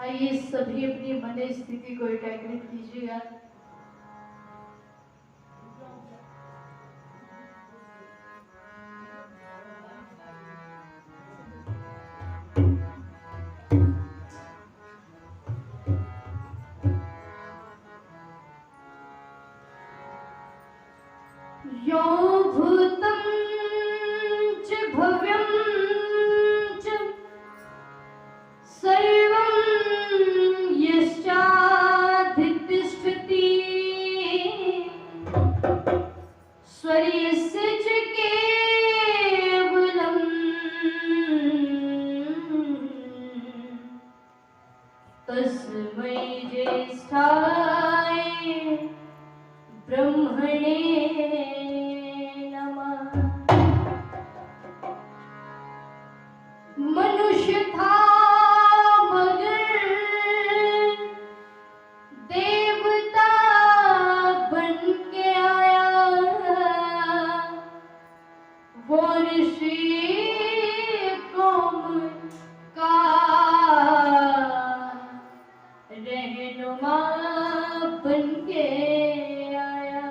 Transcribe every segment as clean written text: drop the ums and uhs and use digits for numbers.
आइए सभी अपनी मन स्थिति को एकाग्रित कीजिएगा। यो भूतं च भव्यं च सर्वं यश्चाधितिष्ठति स्वरियस्य च केवलं तस्मै ज्येष्ठाय ब्रह्मणे नमः। मनुष्य था मगर देवता बन के आया, वो ऋषि कौम का रहनुमा बन के आया।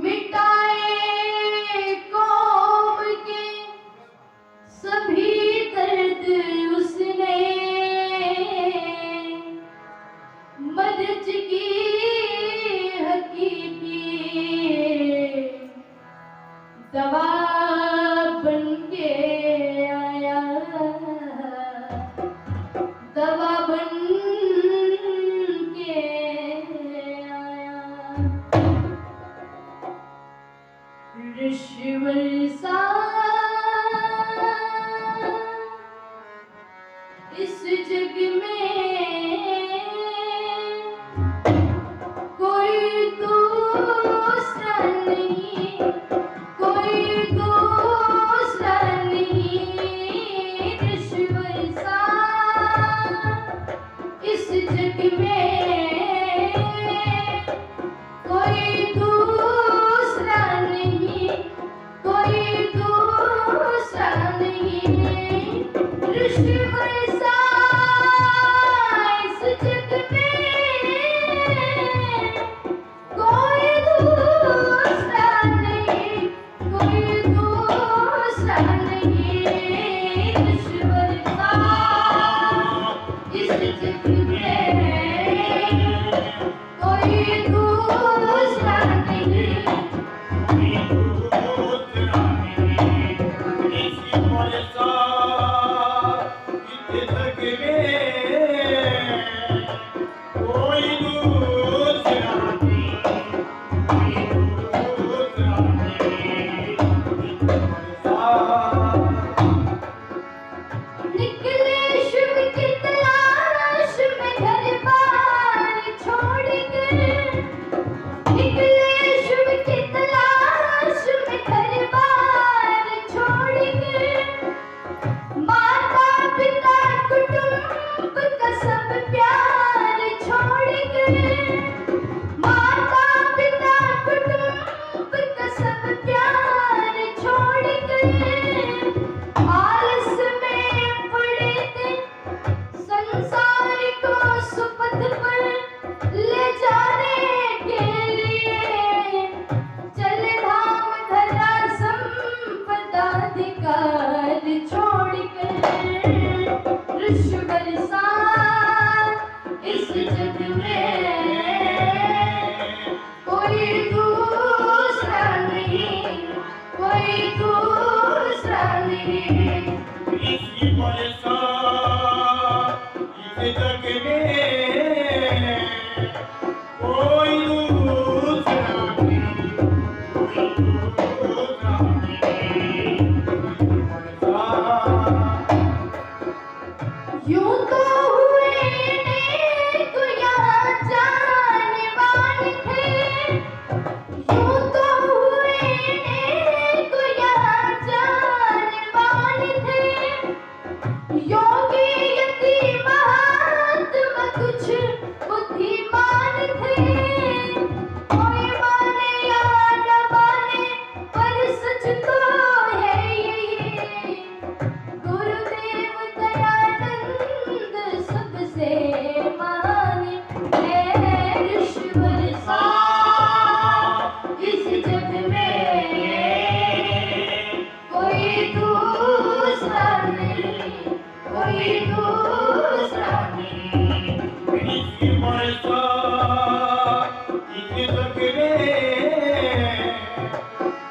मिटाए कौम के सभी दर्द उसने, मदद की हकीकी दवा बन के आया, दवा बन के आया। ऋषिवर सा इस जग में कोई दूसरा नहीं, कोई दूसरा नहीं। ऋषिवर सा इस जग में कोई दूसरा नहीं, कोई दूसरा नहीं। ऋषिवर सा इस जग में कोई दूसरा नहीं, कोई दूसरा नहीं। ऋषिवर सा इस जग में कोई दूसरा नहीं। निकले शिव की तलाश में घर बार छोड़कर, निकले शिव की तलाश में घर बार छोड़कर, प्यार छोड़कर रुश बरसात इस जग में कोई दूसरा नहीं, कोई दूसरा नहीं। इसकी बरसात इस जग में कोई दूसरा नहीं, कोई दूसरा नहीं। बरसात यूं तो हुए नेक यहाँ जानवान थे, यूं तो हुए नेक यहाँ जानवान थे। योगी यतीम महात्मा कुछ बुद्धिमान थे। कोई माने या न माने पर सच तो है यही, गुरुदेव दयानंद सबसे महान है। ऋष बरसात इस जग में कोई दूसरा नहीं, कोई दूसरा नहीं। इसकी बरसात इस जग में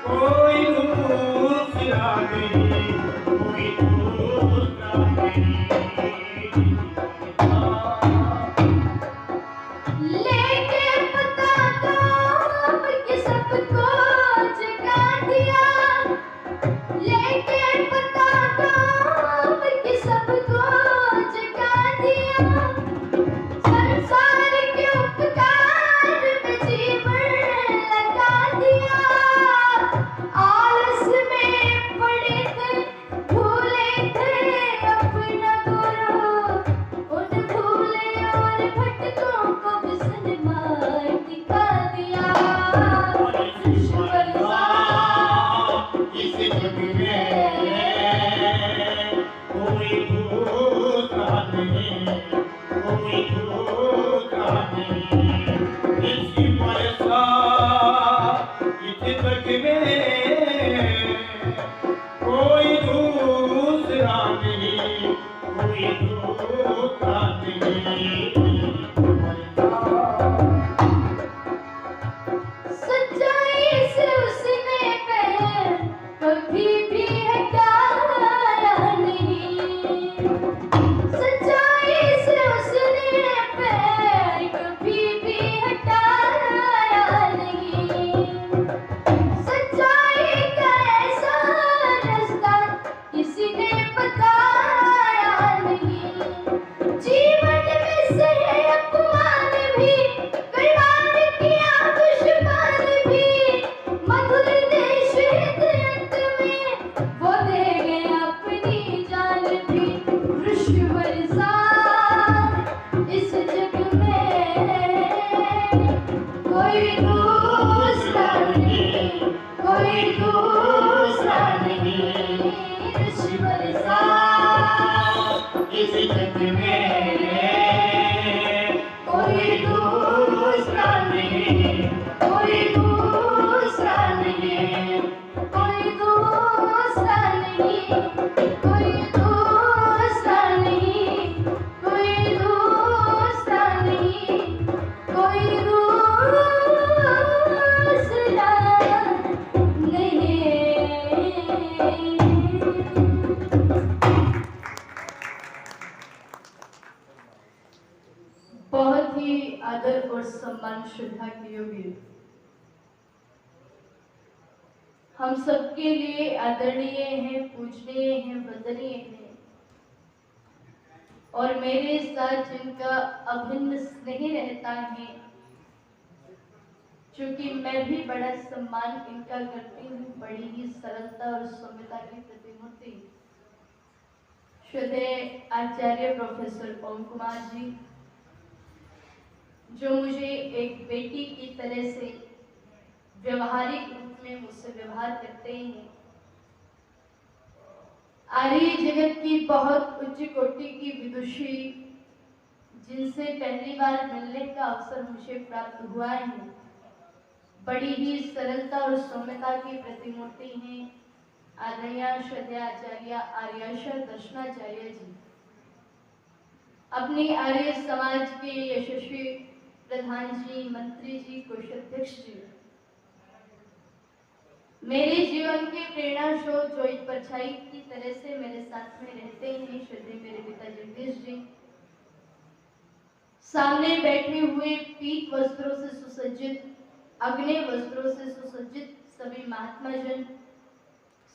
कोई दूसरा नहीं, कोई दूसरा नहीं। लेके पता काम कि सबको जगा दिया, लेके पता काम कि सबको जगा दिया। संसार के उपकार में जीवन लगा दिया। आलस में पड़े थे, भूले थे अपना गुरु, उन भूले और भटकों को विसन मार दिखा दिया। ऋष बरसात इस जग में कोई दूसरा नहीं, कोई दूसरा नहीं। इसकी बरसात इस जग में कोई दूसरा नहीं, कोई दूसरा नहीं। सच्चाई से उसने पैर कभी भी हटाया नहीं, सच्चाई से उसने पैर कभी भी हटाया नहीं। सच्चाई का ऐसा रास्ता किसी ने बताया नहीं। जीवन में सहे अपमान भी, कई बार किया दुश्मन भी, मधुर देश हित अंत में वो दे गया अपनी जान भी। ऋष बरसात इस जग में कोई दूसरा नहीं, कोई दूसरा नहीं। ऋष बरसात इस जग में कोई दूसरा नहीं, कोई दूसरा नहीं, कोई दूसरा नहीं, कोई दूसरा नहीं, कोई दूसरा नहीं, कोई दूसरा नहीं। बहुत ही आदर और सम्मान श्रद्धा के योग्य, हम सबके लिए आदरणीय हैं, पूजनीय हैं, वंदनीय हैं, और मेरे साथ जिनका अभिन्न स्नेह रहता है, क्योंकि मैं भी बड़ा सम्मान इनका करती हूँ। बड़ी ही सरलता और सौम्यता की प्रतिमूर्ति श्रद्धेय आचार्य प्रोफेसर ओम कुमार जी, जो मुझे एक बेटी की तरह से व्यवहारिक रूप में मुझसे व्यवहार करते हैं। आर्य जगत की बहुत उच्च कोटि की विदुषी, जिनसे पहली बार मिलने का अवसर मुझे प्राप्त हुआ है, बड़ी ही सरलता और सौम्यता की प्रतिमूर्ति हैं। आदरणीय श्रद्धाचार्य आर्याशा दर्शनाचार्य जी, अपनी आर्य समाज के यशस्वी प्रधान जी, मंत्री जी, कोषाध्यक्ष जी, मेरे जीवन के प्रेरणा स्रोत जो एक परछाई की तरह से मेरे साथ में रहते हैं, श्रद्धेय मेरे पिता जगदीश जी, सामने बैठे हुए पीत वस्त्रों से सुसज्जित, अग्नि वस्त्रों से सुसज्जित सभी महात्मा जन,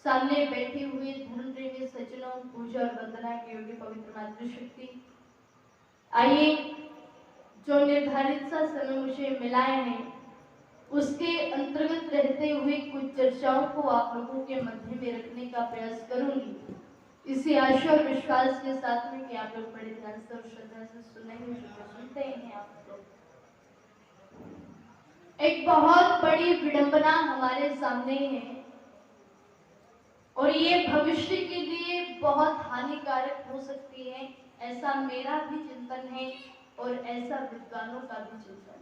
सामने बैठे हुए धर्म प्रेमी सज्जनों, पूजा और वंदना के योग्य पवित्र मातृशक्ति, आइए जो निर्धारित सा समय मुझे मिला है उसके अंतर्गत रहते हुए कुछ चर्चाओं को आप लोगों के मध्य में रखने का प्रयास करूंगी, इसी आशा और विश्वास के साथ में कि आप लोग बड़े ध्यान से और श्रद्धा से सुनेंगे, सुनते हैं आप लोग। एक बहुत बड़ी विडंबना हमारे सामने है और ये भविष्य के लिए बहुत हानिकारक हो सकती है, ऐसा मेरा भी चिंतन है और ऐसा विद्वानों का भी चिंतन है।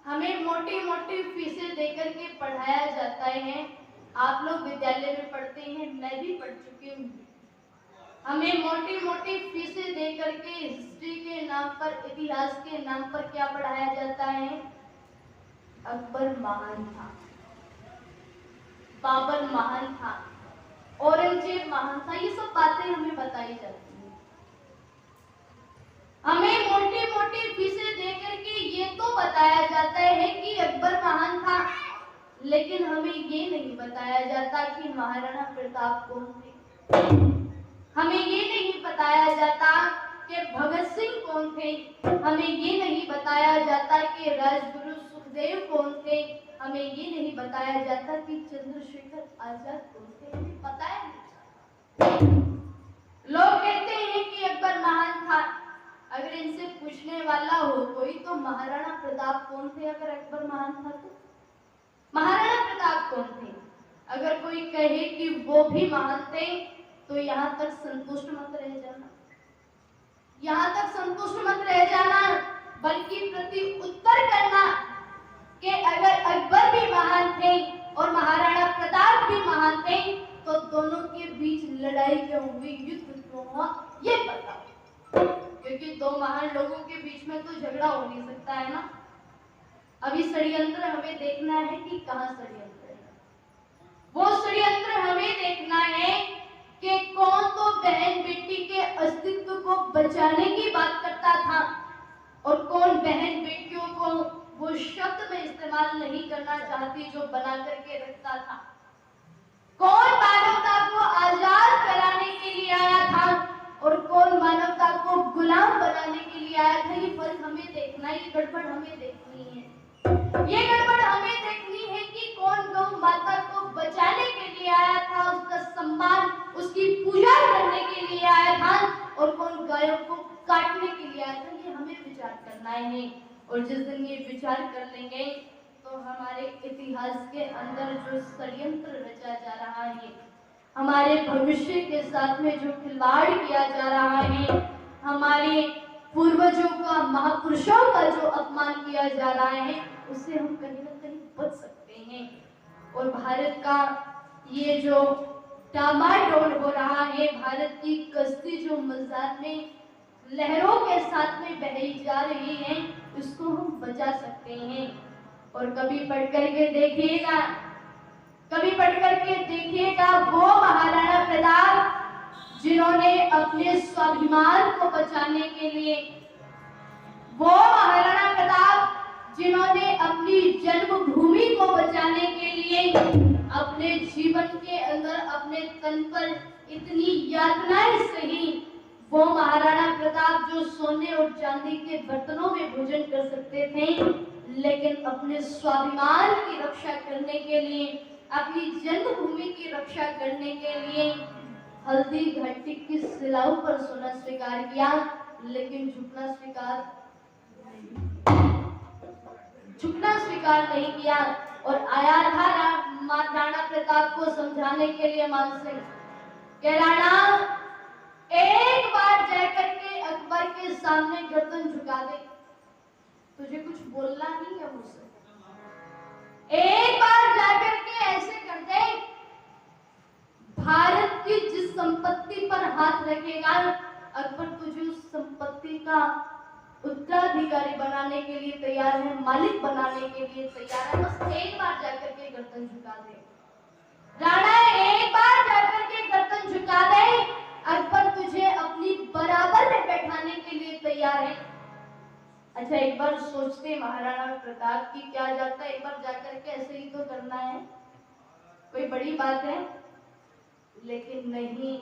हमें मोटी मोटी फीसें देकर के पढ़ाया जाता है, आप लोग विद्यालय में पढ़ते हैं, मैं भी पढ़ चुकी हूँ। हमें मोटी मोटी फीसें देकर के हिस्ट्री के नाम पर, इतिहास के नाम पर क्या पढ़ाया जाता है? अकबर महान था, बाबर महान था, औरंगजेब महान था, ये सब बातें हमें बताई जाती हैं। हमें मोटी मोटी फीसें देकर के ये तो बताया जाता है कि अकबर महान था, लेकिन हमें ये नहीं बताया जाता कि महाराणा प्रताप कौन थे। हमें ये नहीं बताया जाता कि भगत सिंह कौन थे। हमें ये नहीं बताया जाता कि राजगुरु सुखदेव कौन थे। हमें ये नहीं बताया जाता कि चंद्रशेखर आजाद कौन थे। हमें पता है, लोग कहते हैं कि अकबर महान था। अगर इनसे पूछने वाला हो कोई तो महाराणा प्रताप कौन थे? अगर अकबर महान था तो महाराणा प्रताप कौन थे? अगर कोई कहे कि वो भी महान थे तो यहाँ तक संतुष्ट मत रह जाना, यहाँ तक संतुष्ट मत रह जाना, बल्कि प्रति उत्तर करना कि अगर अकबर भी महान थे और महाराणा प्रताप भी महान थे तो दोनों के बीच लड़ाई क्यों हुई, युद्ध क्यों हुआ, ये बताओ। क्योंकि दो महान लोगों के बीच में तो झगड़ा हो नहीं सकता है ना। अभी षड्यंत्र हमें देखना है कि कहाँ षड्यंत्र है। वो षड्यंत्र हमें देखना है कि कौन तो बहन बेटी के अस्तित्व को बचाने की बात करता था और कौन बहन बेटियों को वो शब्द में इस्तेमाल नहीं करना चाहती जो बना करके रखता था। कौन मानवता को आजाद कराने के लिए आया था और कौन मानवता को गुलाम बनाने के लिए आया था। ये फर्क हमें देखना, ये गड़बड़ हमें देखनी है। ये गड़बड़ हमें देखनी है कि कौन गौ माता को बचाने के लिए आया था, उसका सम्मान, उसकी पूजा करने के लिए आया था और कौन गायों को काटने के लिए आया था। ये हमें विचार करना है और जिस दिन ये विचार कर लेंगे तो हमारे इतिहास के अंदर जो षड्यंत्र रचा जा रहा है, हमारे भविष्य के साथ में जो खिलवाड़ किया जा रहा है, हमारे पूर्वजों का, महापुरुषों का जो अपमान किया जा रहा है, उससे हम कहीं ना कहीं बच सकते हैं। और भारत का ये जो डामाडोल हो रहा है, भारत की कश्ती जो मज़ार में लहरों के साथ में बही जा रही है, इसको हम बचा सकते हैं। और कभी पढ़ करके देखिएगा, कभी पढ़ करके देखिएगा वो महाराणा प्रताप जिन्होंने अपने स्वाभिमान को बचाने के लिए, वो महाराणा प्रताप जिन्होंने अपनी जन्मभूमि को बचाने के लिए अपने जीवन के अंदर अपने तन पर इतनी यातनाएं सही, वो महाराणा प्रताप जो सोने और चांदी के बर्तनों में भोजन कर सकते थे, लेकिन अपने स्वाभिमान की रक्षा करने के लिए, अपनी जन्मभूमि की रक्षा करने के लिए हल्दी घाटी की शिलाओं पर सोना स्वीकार किया, लेकिन झुकना स्वीकार नहीं किया। और आया था राणा प्रताप को समझाने के लिए मानसिंह के, राणा एक बार जाकर के अकबर के सामने गर्दन झुका दे, तुझे कुछ बोलना नहीं है मुझसे, एक बार जाकर के ऐसे कर दे संपत्ति पर हाथ रखेगा, अकबर तुझे उस संपत्ति का उत्तराधिकारी बनाने के लिए तैयार है, मालिक बनाने के लिए तैयार है। बस एक बार जाकर के गर्दन झुका दे राणा, एक बार जाकर के गर्दन झुका दे, अकबर तुझे अपनी बराबर में बैठाने के लिए तैयार है। अच्छा, एक बार सोचते महाराणा प्रताप की क्या जाता है, एक बार जाकर के ऐसे ही तो करना है, कोई बड़ी बात है। लेकिन नहीं,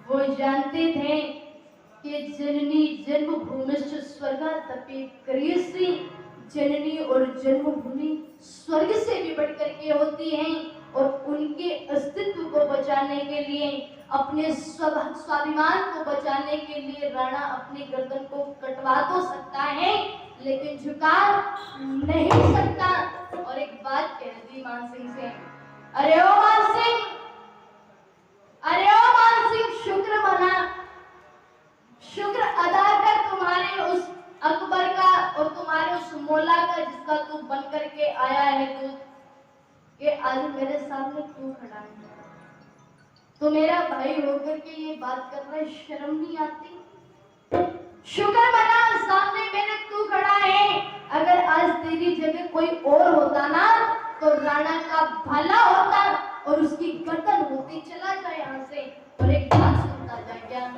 वो जानते थे कि जननी जन्मभूमिश्च स्वर्गादपि गरीयसी, जननी और जन्मभूमि स्वर्ग से भी बढ़कर के होती हैं, और उनके अस्तित्व को बचाने के लिए, अपने स्वाभिमान को बचाने के लिए राणा अपनी गर्दन को कटवा तो सकता है, लेकिन झुका नहीं सकता। और एक बात कह दी मान सिंह से, अरे ओ मान सिंह, अरे ओ मान सिंह, शुक्र मना, शुक्र अदा कर तुम्हारे उस अकबर का और तुम्हारे उस मौला का जिसका तू बन करके आया है, तू कि आज मेरे सामने तू खड़ा है, तो मेरा भाई होकर के ये बात कर रहा है, शर्म नहीं आती? शुक्र मना, सामने मेरे तू खड़ा है। अगर आज तेरी जगह कोई और होता ना, तो राणा का भला होता और उसकी गर्दन होती चला जाए यहाँ से, और एक बात सुनता जाए क्या?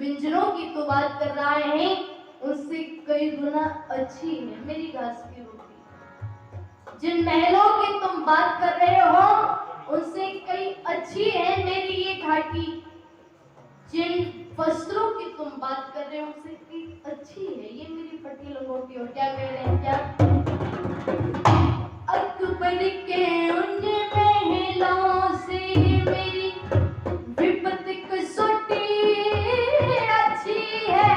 व्यंजनों की तो बात कर रहा है, उससे कई गुना अच्छी है मेरी घास की रोटी। जिन महलों की तुम बात कर रहे हो उनसे कई अच्छी है मेरी ये घाटी। जिन वस्त्रों की तुम बात कर रहे हो उनसे कई अच्छी है ये मेरी फटी लंगोटी। और क्या कह रहे हैं, क्या अकबर के उन महलों से मेरी विपत कसौटी अच्छी है।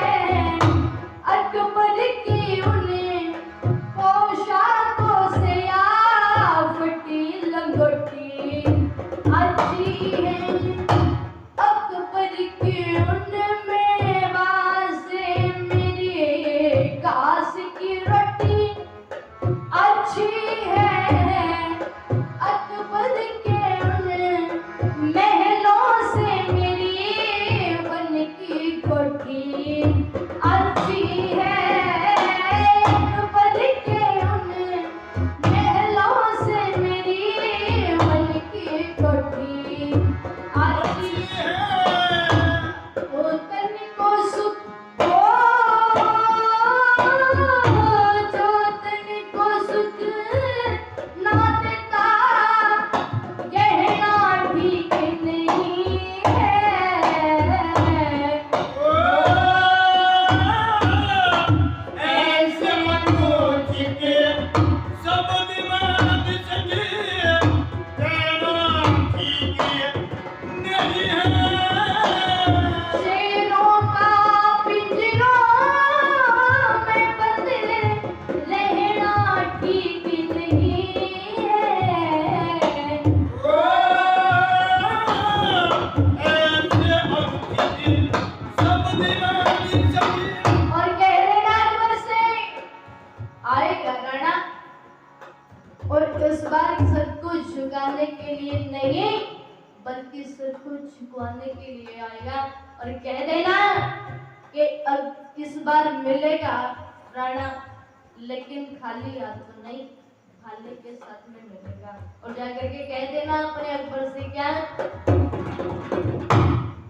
अकबर की उन पोशाकों से फटी लंगोटी अच्छी है। अकबर की उन मेवा से मेरी घास की रोटी अच्छी है। अकबर के उन महलों से मेरी वन की कोठी अच्छी है। अकबर के उन महलों से मेरी वन की कोठी अच्छी है। ओ तन को सुख हो जो तन को सुख ना देता कहना ठीक नहीं है। ऐसे मनोज के सब दिमाग सके कहना ठीक नहीं है। शेरों का पिंजरों में बंद रहना ठीक नहीं है। ऐसे अवधि सब दिमाग सके और कह देना अकबर से आएगा राणा और इस बार सर को झुकाने के लिए नहीं बल्कि सर को झुकाने के लिए आएगा। और कह देना कि अब इस बार मिलेगा राणा लेकिन खाली हाथ तो नहीं भाले के साथ में मिलेगा। और जाकर के कह देना अपने अकबर से, क्या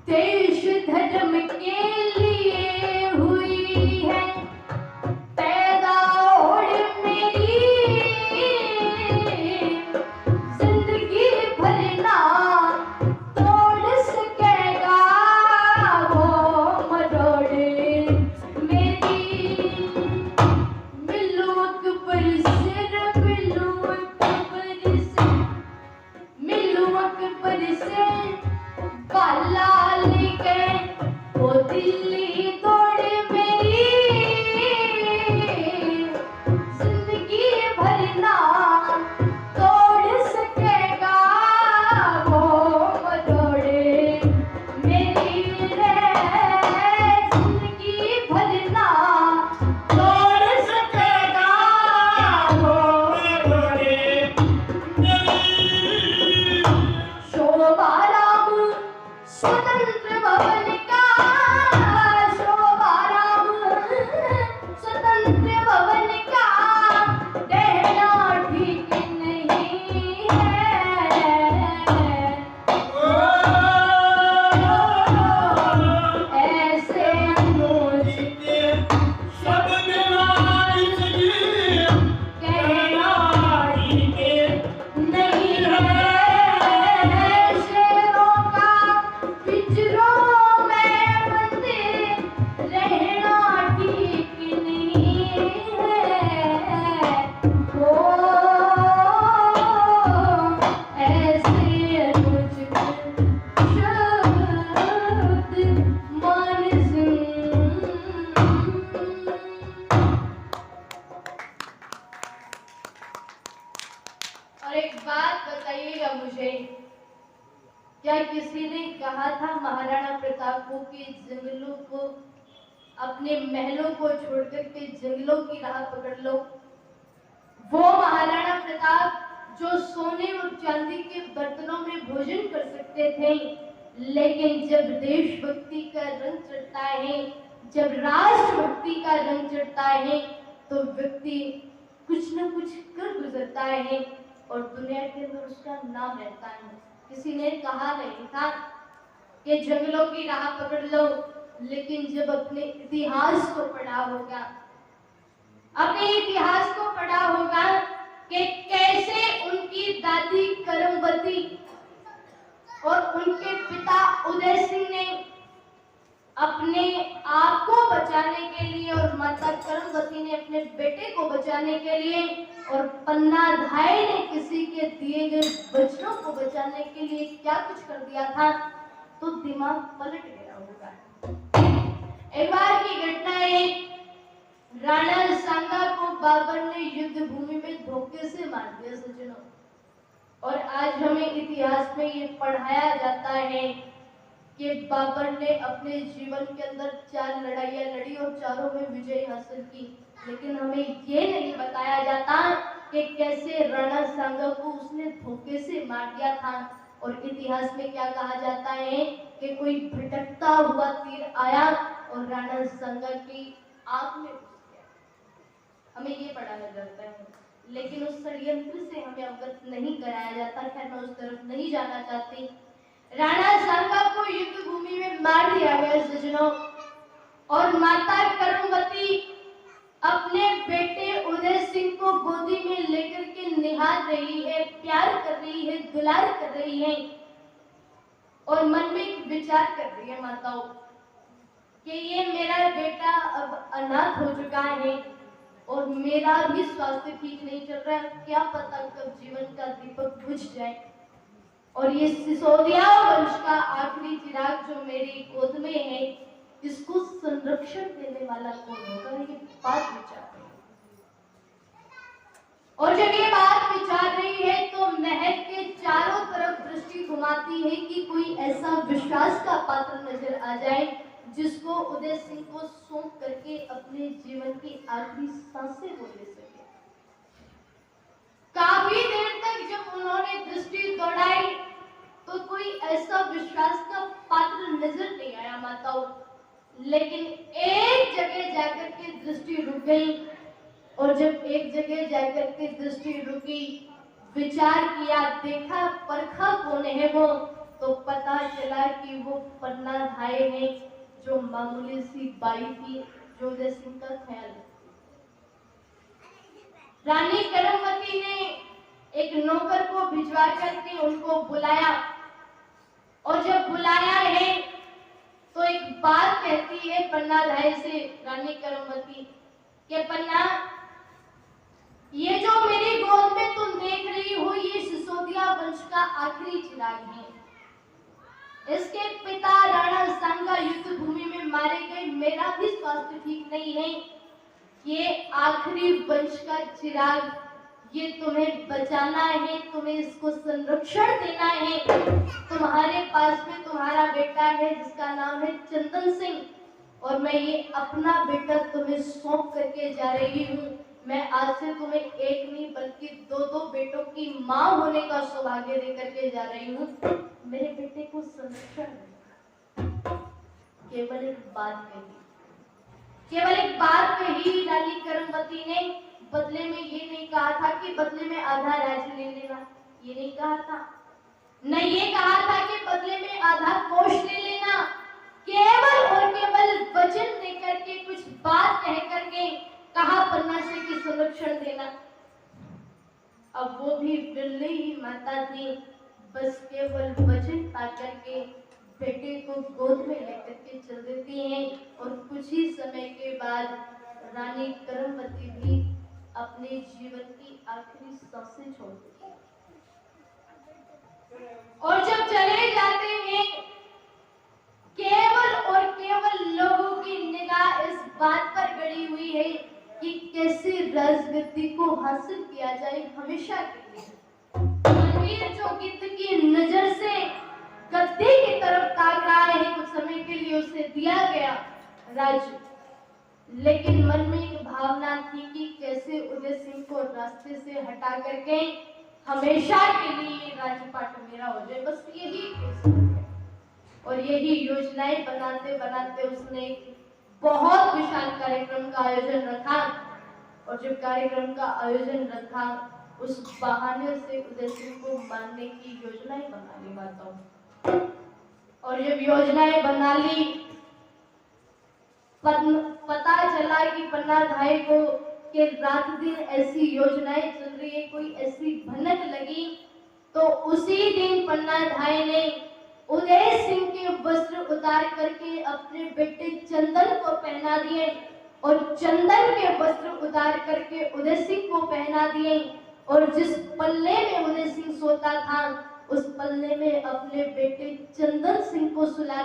देश धर्म के लिए हुई है पैदा और मेरी जिंदगी भरना तोड़ सकेगा वो मरोड़ मेरी। मिलू अकबर से मिलू अकबर से मिलू अकबर से बाला लेके वो दिल्ली तोड़ मेरी जिंदगी भरना तोड़ सकेगा वो मरोड़े मेरी रे। जिंदगी भरना तोड़ सकेगा वो मरोड़े शोभा राम स्वतंत्र भवन का शोभा राम स्वतंत्र भवन का कहना ठीक नहीं है। ऐसे अनमोल सब दिमाग सके कहना ठीक नहीं है। शेरों का पिंजरों में बंद रहना ठीक नहीं है। ओ ऐसे अनुज शब्द मानस। और एक बात बताइएगा मुझे, क्या किसी ने कहा था महाराणा प्रताप को कि जंगलों को अपने महलों को छोड़कर के जंगलों की राह पकड़ लो? वो महाराणा प्रताप जो सोने और चांदी के बर्तनों में भोजन कर सकते थे, लेकिन जब देशभक्ति का रंग चढ़ता है, जब राष्ट्रभक्ति का रंग चढ़ता है, तो व्यक्ति कुछ न कुछ कर गुजरता है और दुनिया के अंदर उसका नाम रहता है। किसी ने कहा नहीं था कि जंगलों की राह पकड़ लो, लेकिन जब अपने इतिहास को पढ़ा होगा, अपने इतिहास को पढ़ा होगा कि और उनके पिता उदय सिंह ने अपने आप को बचाने के लिए और माता करमवती ने अपने बेटे को बचाने के लिए और पन्ना धाय ने किसी के दिए गए वचनों को बचाने के लिए क्या कुछ कर दिया था, तो दिमाग पलट गया होगा। एक बार की घटना है, राणा सांगा को बाबर ने युद्ध भूमि में धोखे से मार दिया सज्जनों। और आज हमें इतिहास में ये पढ़ाया जाता है कि बाबर ने अपने जीवन के अंदर 4 लड़ाइयां लड़ी और चारों में विजय हासिल की, लेकिन हमें ये नहीं बताया जाता कि कैसे राणा सांगा को उसने धोखे से मार दिया था। और इतिहास में क्या कहा जाता है कि कोई भटकता हुआ तीर आया और राणा सांगा की आंख में घुस गया। हमें ये पढ़ाया जाता है, लेकिन उस षड्यंत्र से हमें अवगत नहीं कराया जाता। खैर, मैं उस तरफ नहीं जाना चाहती। राणा सांगा को युद्ध भूमि में मार दिया गया सज्जनों, और माता करमवती अपने बेटे उदय सिंह को गोदी में लेकर के निहार रही है, प्यार कर रही है, दुलार कर रही है, और मन में एक विचार कर रही है माताओं कि ये मेरा बेटा अब अनाथ हो चुका है और मेरा भी स्वास्थ्य ठीक नहीं चल रहा है, क्या पता कब जीवन का दीपक बुझ जाए और ये सिसोदिया वंश का आखिरी चिराग जो मेरी गोद में है, इसको संरक्षण देने वाला कौन होगा। ये बात विचार रही है, और जब ये बात विचार रही है तो महल के चारों तरफ दृष्टि घुमाती है कि कोई ऐसा विश्वास का पात्र नजर आ जाए जिसको उदय सिंह को सौंप करके अपने जीवन की आखिरी सांसें वो ले सके। काफी देर तक जब उन्होंने दृष्टि दौड़ाई तो कोई ऐसा विश्वास का पात्र नजर नहीं आया माताओं, लेकिन एक जगह जाकर के दृष्टि रुक गई, और जब एक जगह जाकर के दृष्टि रुकी, विचार किया, देखा, परखा कौन है वो, तो पता चला कि वो पन्ना धाय है, जो मामूली सी बाई थी जो उदय सिंह का ख्याल रखती। रानी करमवती ने एक नौकर को भिजवा करके उनको बुलाया, और जब बुलाया है तो एक बात कहती है पन्ना धाय से रानी करमवती के पन्ना, ये जो मेरी गोद में तुम देख रही हो ये सिसोदिया वंश का आखिरी चिराग है। इसके पिता राणा सांगा युद्ध भूमि में मारे गए, मेरा भी स्वास्थ्य ठीक नहीं है, ये आखिरी वंश का चिराग, ये तुम्हें बचाना है, तुम्हें इसको संरक्षण देना है। तुम्हारे पास में तुम्हारा बेटा है जिसका नाम है चंदन सिंह, और मैं ये अपना बेटा तुम्हें सौंप करके जा रही हूँ। मैं आज से तुम्हें एक नहीं बल्कि 2-2 बेटों की माँ होने का सौभाग्य देकर के जा रही हूँ। मेरे बेटे को संरक्षण देना। केवल एक बात कही, केवल एक बात कही रानी करमवती ने। बदले में ये नहीं कहा था कि बदले में आधा राज्य ले लेना, ये नहीं कहा था। न ये कहा था कि बदले में आधा कोष ले लेना। केवल और केवल वचन देकर के, कुछ बात कह करके कहा पन्ना से कि संरक्षण देना। अब वो भी बिल्ली ही माता थी, बस केवल वचन पा करके बेटे को गोद में लेकर के चल देती हैं, और कुछ ही समय के बाद रानी करमवती भी अपने जीवन की आखिरी सांसें छोड़ देती हैं। और जब चले जाते हैं, केवल और केवल लोगों की निगाह इस बात पर गड़ी हुई है कि कैसे राजगद्दी को हासिल किया जाए हमेशा के लिए। रणवीर जो गिद्ध की नजर से गद्दी की तरफ ताक रहा है, कुछ समय के लिए उसे दिया गया राज्य, लेकिन मन में एक भावना थी कि कैसे उदय सिंह को रास्ते से हटा करके हमेशा के लिए ये राज्यपाट मेरा हो जाए, बस यही। और यही योजनाएं बनाते बनाते उसने बहुत विशाल कार्यक्रम का आयोजन रखा, और जब कार्यक्रम का आयोजन रखा उस बहाने से उदय सिंह को मारने की योजनाएं बना ली माताओं। और जब योजनाएं बना ली, पता चला कि पन्ना धाय को कि रात दिन ऐसी योजनाएं चल रही है, कोई ऐसी भनक लगी, तो उसी दिन पन्ना धाय ने उदय सिंह के वस्त्र उतार करके अपने बेटे चंदन को पहना दिए और चंदन के वस्त्र उतार करके उदय सिंह को पहना दिए और जिस पल्ले में उदय सिंह सोता था उस पल्ले में अपने बेटे चंदन सिंह को सुला